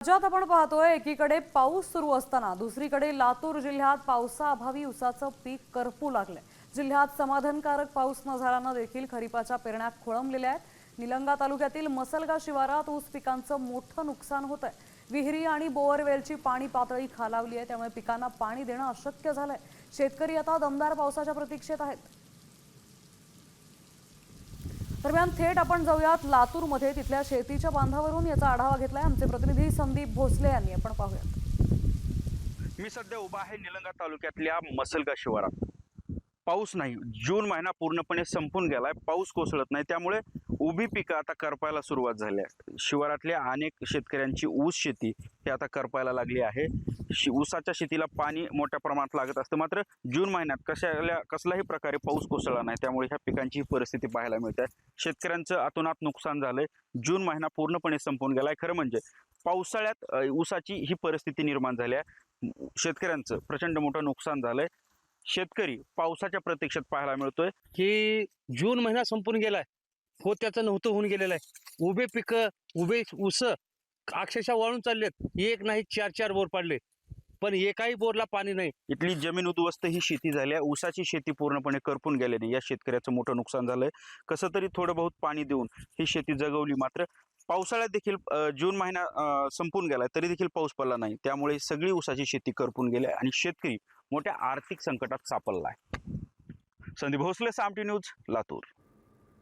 राज्यात आपण पाहतोय एकीकडे पाऊस सुरू असताना दुसरीकडे लातूर जिल्ह्यात पावसाअभावी ऊसाचं पीक करपू लागलंय। जिल्ह्यात समाधानकारक पाऊस न झाल्यानं देखील खरीपाच्या पेरण्या खोळंबलेल्या आहेत। निलंगा तालुक्यातील मसलगा शिवारात ऊस पिकांचं मोठं नुकसान होतंय। विहिरी आणि बोअरवेलची पाणी पातळी खालावली आहे, त्यामुळे पिकांना पाणी देणं अशक्य झालंय। शेतकरी आता दमदार पावसाच्या प्रतीक्षेत आहेत। दरम्यान थेट आपण जाऊयात लातूरमध्ये, तिथल्या शेतीच्या बांधावरून याचा आढावा घेतलाय आमचे प्रतिनिधी संदीप भोसले यांनी। आपण पाहूयात। मी सध्या उभा आहे निलंगा तालुक्यातल्या मसलगा शिवारात। पाऊस नाही, जून महिना पूर्णपणे संपून गेलाय, पाऊस कोसळत नाही, त्यामुळे उभी पिकं आता करपायला सुरुवात झाली आहे। शिवारातल्या अनेक शेतकऱ्यांची ऊस शेती ही आता करपायला लागली आहे। ऊसाच्या शेतीला पाणी मोठ्या प्रमाणात लागत असतं, मात्र जून महिन्यात कसल्याही प्रकारे पाऊस कोसळला नाही, त्यामुळे ह्या पिकांची परिस्थिती पाहायला मिळते। शेतकऱ्यांचं अतोनात नुकसान झालंय। जून महिना पूर्णपणे संपून गेलाय। खरं म्हणजे पावसाळ्यात ऊसाची ही परिस्थिती निर्माण झाली आहे। शेतकऱ्यांचं प्रचंड मोठं नुकसान झालंय। शेतकरी पावसाच्या प्रतीक्षेत पाहायला मिळतोय की जून महिना संपून गेलाय, हो त्याचं नव्हतं होऊन गेलेलं आहे। उभे पिकं, उभे ऊस अक्षरशः वाळून चाललेत। एक नाही, चार चार बोर पडले, पण एकाही बोरला पाणी नाही। इथली जमीन उद्ध्वस्त ही शेती झाली आहे। ऊसाची शेती पूर्णपणे करपून गेल्याने या शेतकऱ्याचं मोठं नुकसान झालंय। कसं तरी थोडं बहुत पाणी देऊन ही शेती जगवली, मात्र पावसाळ्यात देखील जून महिना संपून गेलाय तरी देखील पाऊस पडला नाही, त्यामुळे सगळी ऊसाची शेती करपून गेली आणि शेतकरी मोठ्या आर्थिक संकटात सापडलाय। संदीप भोसले, सामटी न्यूज, लातूर।